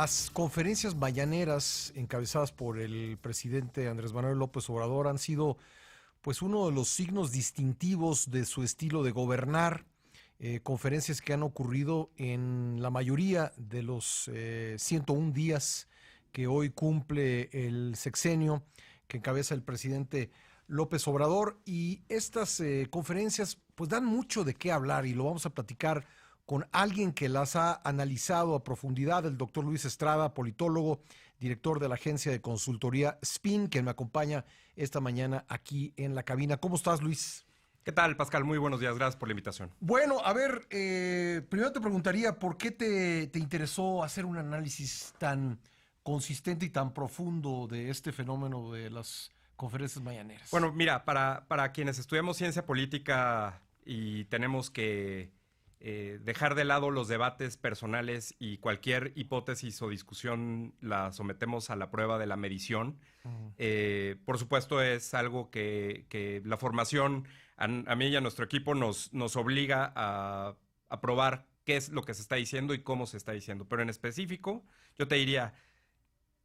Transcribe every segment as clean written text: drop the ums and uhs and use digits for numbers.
Las conferencias mañaneras encabezadas por el presidente Andrés Manuel López Obrador han sido pues uno de los signos distintivos de su estilo de gobernar, conferencias que han ocurrido en la mayoría de los 101 días que hoy cumple el sexenio que encabeza el presidente López Obrador, y estas conferencias pues dan mucho de qué hablar y lo vamos a platicar con alguien que las ha analizado a profundidad, el doctor Luis Estrada, politólogo, director de la agencia de consultoría SPIN, que me acompaña esta mañana aquí en la cabina. ¿Cómo estás, Luis? ¿Qué tal, Pascal? Muy buenos días, gracias por la invitación. Bueno, a ver, primero te preguntaría, ¿por qué te interesó hacer un análisis tan consistente y tan profundo de este fenómeno de las conferencias mañaneras? Bueno, mira, para quienes estudiamos ciencia política y tenemos que dejar de lado los debates personales y cualquier hipótesis o discusión la sometemos a la prueba de la medición. Por supuesto, es algo que la formación a mí y a nuestro equipo nos obliga a probar qué es lo que se está diciendo y cómo se está diciendo. Pero en específico, yo te diría,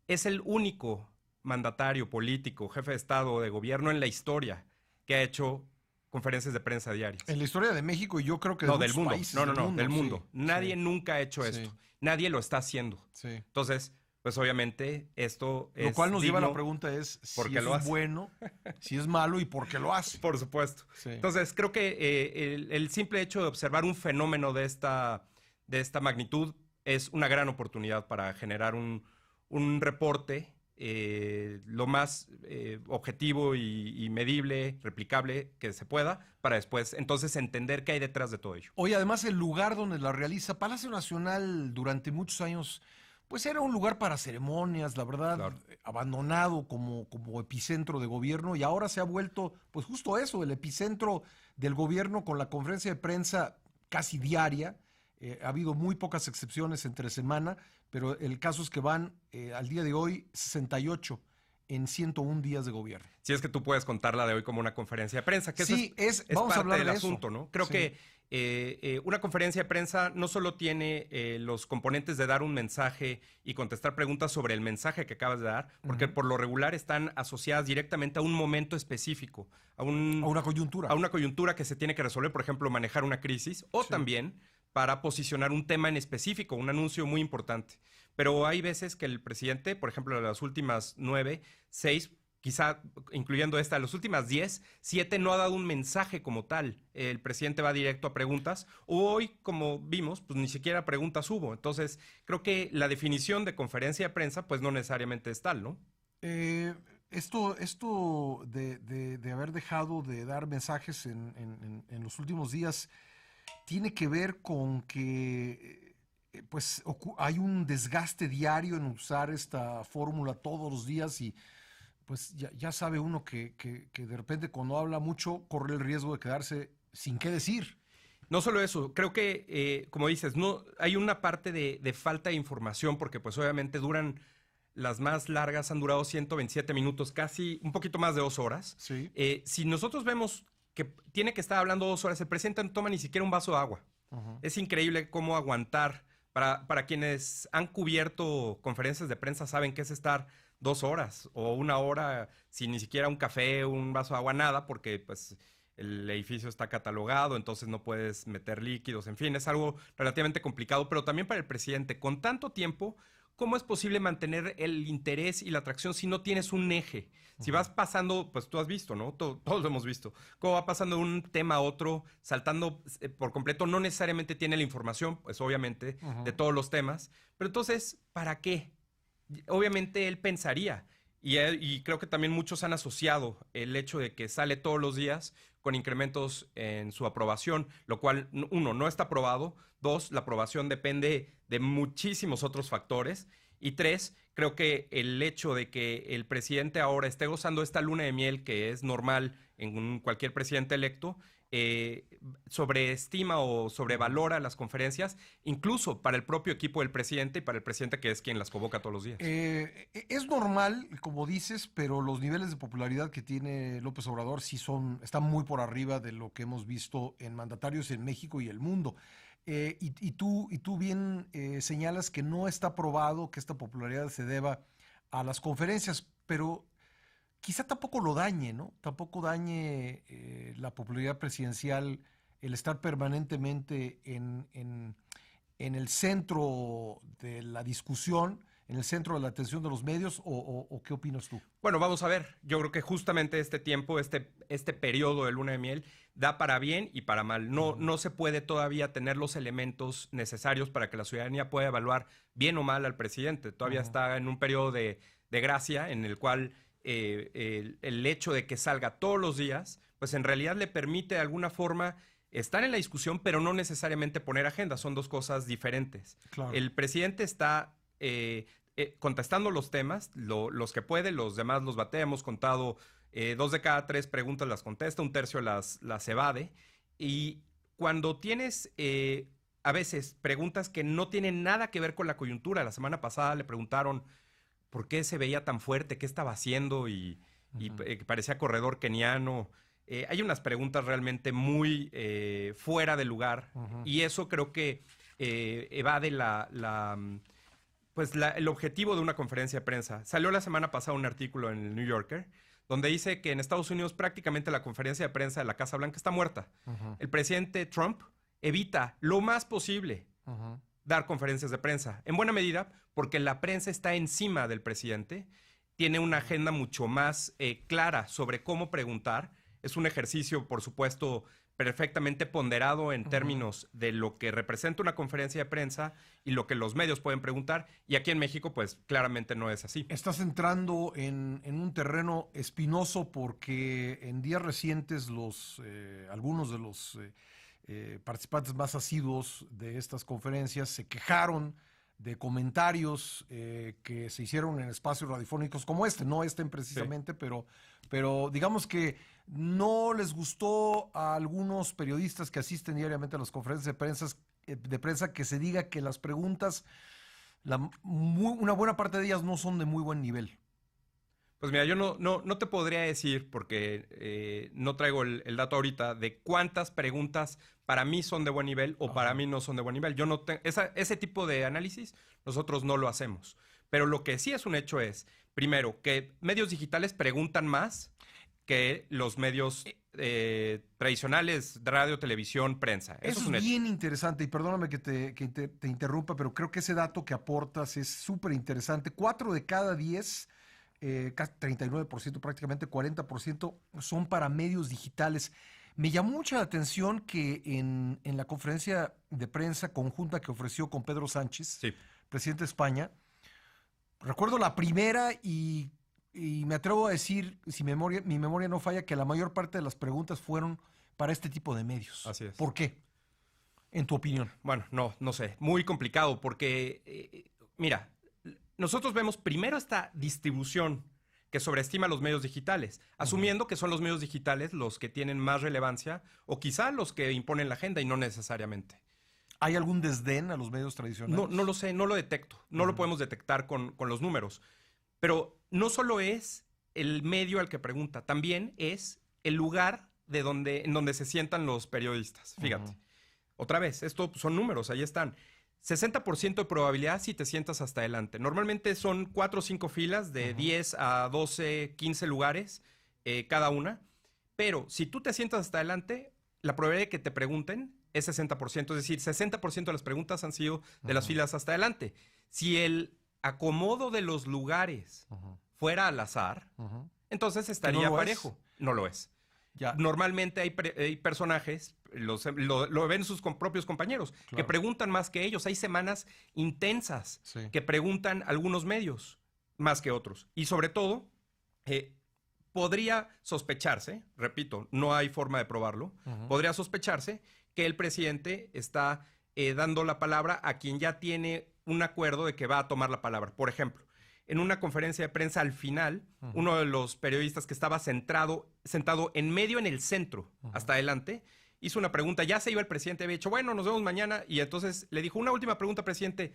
es el único mandatario político, jefe de Estado o de gobierno en la historia que ha hecho conferencias de prensa diarias. En la historia de México, y yo creo que de No, muchos del mundo. países No, del mundo. sí, Nadie sí, nunca ha hecho sí, esto. Nadie lo está haciendo. sí. Entonces, pues obviamente esto Lo es cual nos lleva a la digno pregunta es por si qué lo eso es hace. bueno, si es malo y por qué lo hace. Por supuesto. Sí. Entonces, creo que el simple hecho de observar un fenómeno de esta magnitud es una gran oportunidad para generar un reporte lo más objetivo y medible, replicable que se pueda, para después entonces entender qué hay detrás de todo ello. Hoy además el lugar donde la realiza, Palacio Nacional, durante muchos años, pues era un lugar para ceremonias, la verdad, Claro. abandonado como epicentro de gobierno, y ahora se ha vuelto pues justo eso, el epicentro del gobierno, con la conferencia de prensa casi diaria. Ha habido muy pocas excepciones entre semana, pero el caso es que van al día de hoy 68 en 101 días de gobierno. Si es que tú puedes contarla de hoy como una conferencia de prensa, que Sí, es vamos a parte hablar del de eso. asunto, ¿no? Creo Sí. que una conferencia de prensa no solo tiene los componentes de dar un mensaje y contestar preguntas sobre el mensaje que acabas de dar, porque por lo regular están asociadas directamente a un momento específico, A una coyuntura. a una coyuntura que se tiene que resolver, por ejemplo, manejar una crisis, o también para posicionar un tema en específico, un anuncio muy importante. Pero hay veces que el presidente, por ejemplo, de las últimas 9, 6, quizá incluyendo esta, las últimas 10, 7 no ha dado un mensaje como tal. El presidente va directo a preguntas. Hoy, como vimos, pues ni siquiera preguntas hubo. Entonces, creo que la definición de conferencia de prensa, pues no necesariamente es tal, ¿no? Esto de haber dejado de dar mensajes en los últimos días tiene que ver con que pues hay un desgaste diario en usar esta fórmula todos los días, y pues ya sabe uno que de repente cuando habla mucho corre el riesgo de quedarse sin qué decir. No solo eso, creo que, como dices, no hay una parte de falta de información, porque pues obviamente las más largas han durado 127 minutos, casi un poquito más de 2 horas. Sí. Si nosotros vemos que tiene que estar hablando 2 horas, el presidente no toma ni siquiera un vaso de agua. Es increíble cómo aguantar. Para quienes han cubierto conferencias de prensa saben que es estar 2 horas o 1 hora sin ni siquiera un café, un vaso de agua, nada, porque pues el edificio está catalogado, entonces no puedes meter líquidos, en fin, es algo relativamente complicado, pero también para el presidente, con tanto tiempo, ¿cómo es posible mantener el interés y la atracción si no tienes un eje? Si vas pasando, pues tú has visto, ¿no? Todos lo hemos visto. Cómo va pasando de un tema a otro, saltando por completo, no necesariamente tiene la información, pues obviamente, de todos los temas. Pero entonces, ¿para qué? Obviamente él pensaría, y creo que también muchos han asociado el hecho de que sale todos los días con incrementos en su aprobación, lo cual, uno, no está aprobado; dos, la aprobación depende de muchísimos otros factores; y tres, creo que el hecho de que el presidente ahora esté gozando esta luna de miel, que es normal en cualquier presidente electo, sobreestima o sobrevalora las conferencias, incluso para el propio equipo del presidente y para el presidente, que es quien las convoca todos los días. Es normal, como dices, pero los niveles de popularidad que tiene López Obrador están muy por arriba de lo que hemos visto en mandatarios en México y el mundo. Y tú bien señalas que no está probado que esta popularidad se deba a las conferencias, pero quizá tampoco lo dañe, ¿no? Tampoco dañe la popularidad presidencial el estar permanentemente en el centro de la discusión, en el centro de la atención de los medios, o ¿qué opinas tú? Bueno, vamos a ver. Yo creo que justamente este tiempo, este periodo de luna de miel, da para bien y para mal. No se puede todavía tener los elementos necesarios para que la ciudadanía pueda evaluar bien o mal al presidente. Todavía está en un periodo de gracia en el cual el hecho de que salga todos los días, pues en realidad le permite de alguna forma estar en la discusión, pero no necesariamente poner agenda. Son dos cosas diferentes. Claro. El presidente está contestando los temas, los que puede, los demás los batea. Hemos contado 2 de cada 3 preguntas las contesta, 1/3 las evade. Y cuando tienes a veces preguntas que no tienen nada que ver con la coyuntura, la semana pasada le preguntaron por qué se veía tan fuerte, qué estaba haciendo y parecía corredor keniano. Hay unas preguntas realmente muy fuera de lugar y eso creo que evade el objetivo de una conferencia de prensa. Salió la semana pasada un artículo en el New Yorker donde dice que en Estados Unidos prácticamente la conferencia de prensa de la Casa Blanca está muerta. El presidente Trump evita lo más posible dar conferencias de prensa, en buena medida porque la prensa está encima del presidente, tiene una agenda mucho más clara sobre cómo preguntar. Es un ejercicio, por supuesto, perfectamente ponderado en términos de lo que representa una conferencia de prensa y lo que los medios pueden preguntar. Y aquí en México, pues claramente no es así. Estás entrando en un terreno espinoso porque en días recientes algunos de los participantes más asiduos de estas conferencias se quejaron de comentarios que se hicieron en espacios radiofónicos como este, no precisamente, sí. pero digamos que no les gustó a algunos periodistas que asisten diariamente a las conferencias de prensa que se diga que las preguntas, una buena parte de ellas no son de muy buen nivel. Pues mira, yo no te podría decir, porque no traigo el dato ahorita, de cuántas preguntas para mí son de buen nivel o para mí no son de buen nivel. Yo no ese tipo de análisis nosotros no lo hacemos. Pero lo que sí es un hecho es, primero, que medios digitales preguntan más que los medios tradicionales, radio, televisión, prensa. Eso es bien interesante, y perdóname que te interrumpa, pero creo que ese dato que aportas es súper interesante. 4 de cada 10... casi 39%, prácticamente 40% son para medios digitales. Me llamó mucha la atención que en la conferencia de prensa conjunta que ofreció con Pedro Sánchez, sí, presidente de España, recuerdo la primera y me atrevo a decir, si mi memoria no falla, que la mayor parte de las preguntas fueron para este tipo de medios. Así es. ¿Por qué? En tu opinión. Bueno, no sé. Muy complicado porque, mira, nosotros vemos primero esta distribución que sobreestima los medios digitales, asumiendo que son los medios digitales los que tienen más relevancia o quizá los que imponen la agenda y no necesariamente. ¿Hay algún desdén a los medios tradicionales? No lo sé, no lo detecto. No lo podemos detectar con los números. Pero no solo es el medio al que pregunta, también es el lugar en donde se sientan los periodistas. Fíjate. Otra vez, esto son números, ahí están. 60% de probabilidad si te sientas hasta adelante. Normalmente son 4 o 5 filas de 10 a 12, 15 lugares cada una. Pero si tú te sientas hasta adelante, la probabilidad de que te pregunten es 60%. Es decir, 60% de las preguntas han sido de las filas hasta adelante. Si el acomodo de los lugares fuera al azar, entonces estaría parejo. No lo es. Ya. Normalmente hay personajes, lo ven sus propios compañeros, claro, que preguntan más que ellos. Hay semanas intensas que preguntan algunos medios más que otros. Y sobre todo, podría sospecharse, repito, no hay forma de probarlo, podría sospecharse que el presidente está dando la palabra a quien ya tiene un acuerdo de que va a tomar la palabra. Por ejemplo, en una conferencia de prensa al final, uno de los periodistas que estaba sentado en medio, en el centro, hasta adelante, hizo una pregunta. Ya se iba el presidente, había dicho, bueno, nos vemos mañana. Y entonces le dijo, una última pregunta, presidente.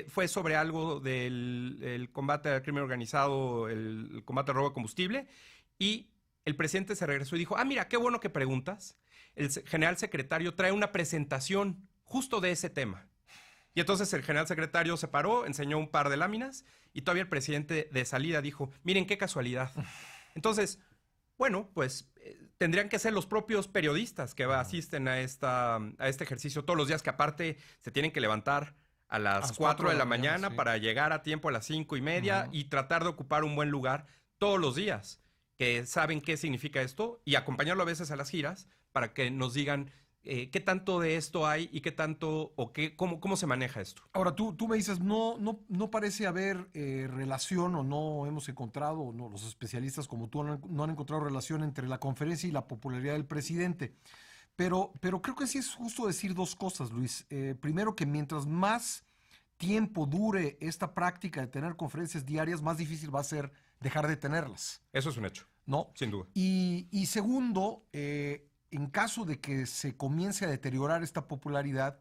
Fue sobre algo del combate al crimen organizado, el combate al robo de combustible. Y el presidente se regresó y dijo, mira, qué bueno que preguntas. El general secretario trae una presentación justo de ese tema. Y entonces el general secretario se paró, enseñó un par de láminas y todavía el presidente de salida dijo, miren qué casualidad. Entonces, bueno, pues tendrían que ser los propios periodistas que asisten a este ejercicio todos los días, que aparte se tienen que levantar a las 4 de la mañana, sí, para llegar a tiempo a las 5:30 y tratar de ocupar un buen lugar todos los días, que saben qué significa esto y acompañarlo a veces a las giras para que nos digan qué tanto de esto hay y qué tanto o cómo se maneja esto. Ahora, tú me dices, no parece haber relación o no hemos encontrado, o no, los especialistas como tú no han encontrado relación entre la conferencia y la popularidad del presidente. Pero creo que sí es justo decir dos cosas, Luis. Primero, que mientras más tiempo dure esta práctica de tener conferencias diarias, más difícil va a ser dejar de tenerlas. Eso es un hecho. ¿No? Sin duda. Y segundo, en caso de que se comience a deteriorar esta popularidad,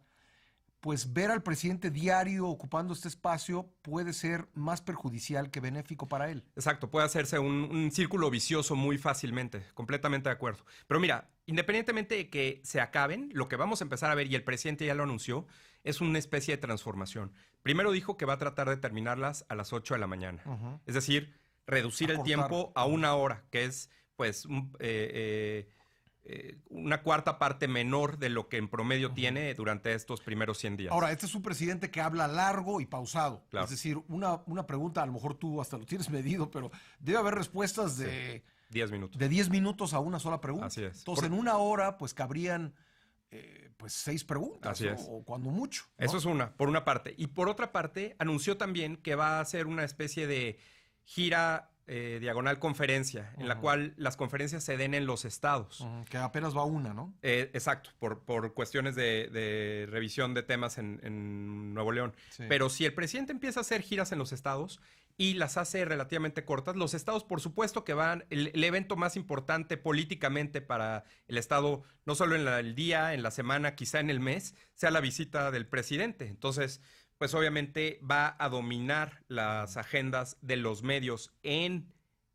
pues ver al presidente diario ocupando este espacio puede ser más perjudicial que benéfico para él. Exacto, puede hacerse un círculo vicioso muy fácilmente, completamente de acuerdo. Pero mira, independientemente de que se acaben, lo que vamos a empezar a ver, y el presidente ya lo anunció, es una especie de transformación. Primero dijo que va a tratar de terminarlas a las 8 de la mañana. Es decir, reducir el tiempo a 1 hora, que es pues una cuarta parte menor de lo que en promedio tiene durante estos primeros 100 días. Ahora, este es un presidente que habla largo y pausado. Claro. Es decir, una pregunta, a lo mejor tú hasta lo tienes medido, pero debe haber respuestas de 10 minutos. De 10 minutos a una sola pregunta. Así es. Entonces, en 1 hora, pues cabrían pues 6 preguntas. Así es. O cuando mucho, ¿no? Eso es por una parte. Y por otra parte, anunció también que va a hacer una especie de gira diagonal conferencia, en la cual las conferencias se den en los estados. Que apenas va una, ¿no? Exacto, por cuestiones de revisión de temas en Nuevo León. Sí. Pero si el presidente empieza a hacer giras en los estados y las hace relativamente cortas, los estados, por supuesto que van, el evento más importante políticamente para el estado, no solo en el día, en la semana, quizá en el mes, sea la visita del presidente. Entonces, pues obviamente va a dominar las agendas de los medios en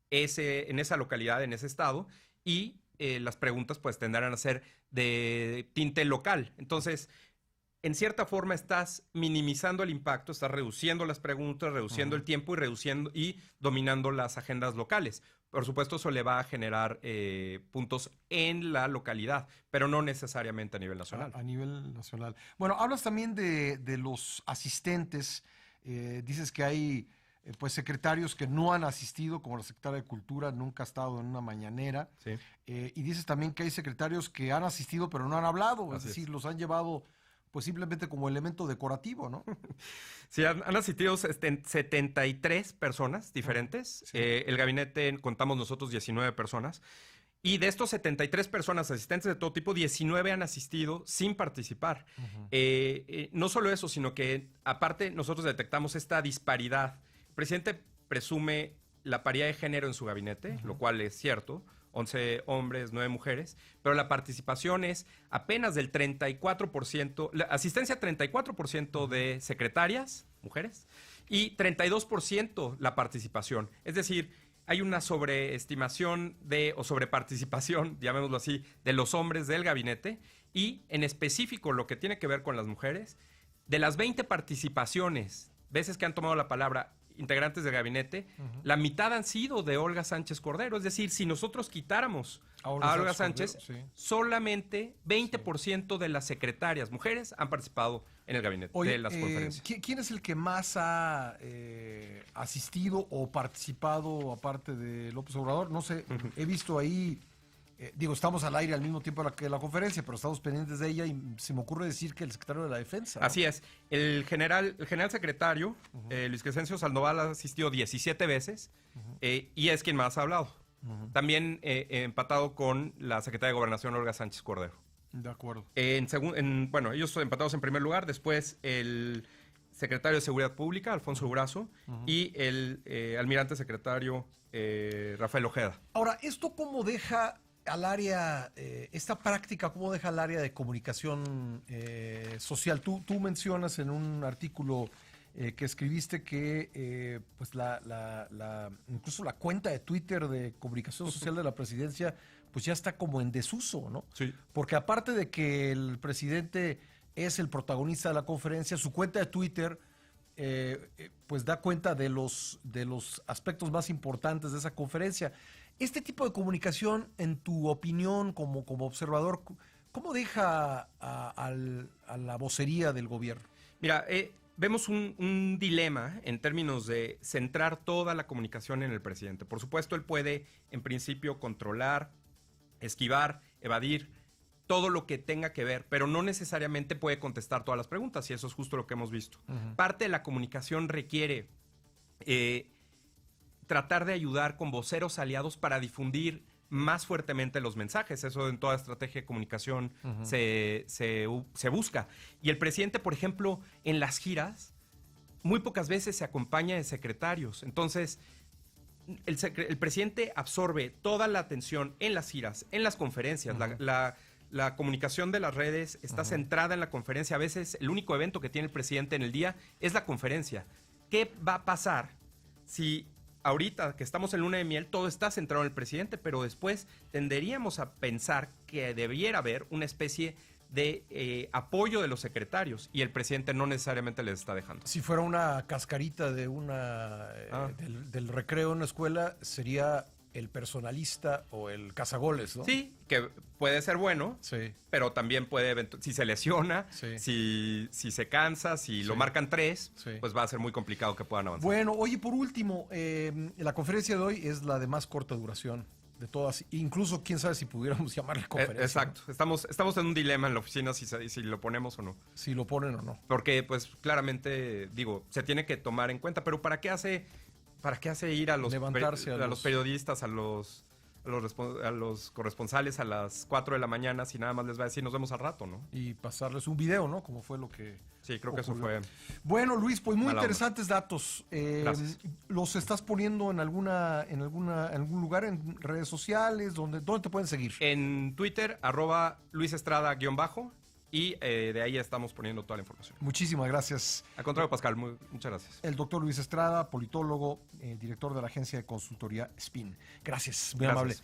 esa localidad, en ese estado, y las preguntas pues tendrán a ser de tinte local. Entonces, en cierta forma estás minimizando el impacto, estás reduciendo las preguntas, reduciendo el tiempo y dominando las agendas locales. Por supuesto, eso le va a generar puntos en la localidad, pero no necesariamente a nivel nacional. A nivel nacional. Bueno, hablas también de los asistentes. Dices que hay pues secretarios que no han asistido, como la secretaria de Cultura, nunca ha estado en una mañanera. Sí. Y dices también que hay secretarios que han asistido, pero no han hablado. Es decir, los han llevado pues simplemente como elemento decorativo, ¿no? Sí, han asistido 73 personas diferentes. Sí. El gabinete, contamos nosotros 19 personas. Y de estos 73 personas asistentes de todo tipo, 19 han asistido sin participar. No solo eso, sino que aparte nosotros detectamos esta disparidad. El presidente presume la paridad de género en su gabinete, lo cual es cierto. 11 hombres, 9 mujeres, pero la participación es apenas del 34%, la asistencia 34% de secretarias, mujeres, y 32% la participación. Es decir, hay una sobreestimación o sobreparticipación, llamémoslo así, de los hombres del gabinete, y en específico lo que tiene que ver con las mujeres, de las 20 participaciones, veces que han tomado la palabra integrantes del gabinete, la mitad han sido de Olga Sánchez Cordero. Es decir, si nosotros quitáramos a Olga Sánchez, Cordero, sí, solamente 20% de las secretarias mujeres han participado en el gabinete. Oye, de las conferencias. ¿Quién es el que más ha asistido o participado aparte de López Obrador? No sé, he visto ahí, estamos al aire al mismo tiempo que la conferencia, pero estamos pendientes de ella y se me ocurre decir que el secretario de la Defensa, ¿no? Así es. El general secretario, Luis Crescencio Sandoval, ha asistido 17 veces y es quien más ha hablado. También empatado con la secretaria de Gobernación, Olga Sánchez Cordero. De acuerdo. Bueno, ellos son empatados en primer lugar, después el secretario de Seguridad Pública, Alfonso Durazo, y el almirante secretario Rafael Ojeda. Ahora, ¿esto cómo deja al área, esta práctica, cómo deja al área de comunicación social? Tú mencionas en un artículo que escribiste que pues incluso la cuenta de Twitter de comunicación social de la presidencia pues ya está como en desuso, ¿no? Sí. Porque aparte de que el presidente es el protagonista de la conferencia. Su cuenta de Twitter pues da cuenta de los aspectos más importantes de esa conferencia. Este tipo de comunicación, en tu opinión como observador, ¿cómo deja a la vocería del gobierno? Mira, vemos un dilema en términos de centrar toda la comunicación en el presidente. Por supuesto, él puede, en principio, controlar, esquivar, evadir todo lo que tenga que ver, pero no necesariamente puede contestar todas las preguntas, y eso es justo lo que hemos visto. Parte de la comunicación requiere tratar de ayudar con voceros aliados para difundir más fuertemente los mensajes. Eso en toda estrategia de comunicación se busca. Y el presidente, por ejemplo, en las giras, muy pocas veces se acompaña de secretarios. Entonces, el presidente absorbe toda la atención en las giras, en las conferencias. La comunicación de las redes está centrada en la conferencia. A veces el único evento que tiene el presidente en el día es la conferencia. ¿Qué va a pasar si ahorita que estamos en luna de miel todo está centrado en el presidente, pero después tenderíamos a pensar que debiera haber una especie de apoyo de los secretarios, y el presidente no necesariamente les está dejando? Si fuera una cascarita de del recreo en la escuela, sería el personalista o el cazagoles, ¿no? Sí, que puede ser bueno, sí, pero también puede, si se lesiona, sí, si se cansa, si lo marcan 3, pues va a ser muy complicado que puedan avanzar. Bueno, oye, por último, la conferencia de hoy es la de más corta duración de todas. Incluso, quién sabe si pudiéramos llamarle conferencia. Exacto. ¿No? Estamos en un dilema en la oficina si lo ponemos o no. Si lo ponen o no. Porque, pues, claramente, digo, se tiene que tomar en cuenta. Pero ¿para qué hace ir a los periodistas, a los corresponsales a las 4 de la mañana si nada más les va a decir nos vemos al rato, ¿no? Y pasarles un video, ¿no? Como fue lo que sí, creo que eso fue. Bueno, Luis, pues muy interesantes datos. Gracias. ¿Los estás poniendo en algún lugar, en redes sociales? ¿Dónde te pueden seguir? En Twitter, @LuisEstrada_, y de ahí estamos poniendo toda la información. Muchísimas gracias. Al contrario, Pascal, muchas gracias. El doctor Luis Estrada, politólogo, director de la agencia de consultoría SPIN. Gracias, muy amable.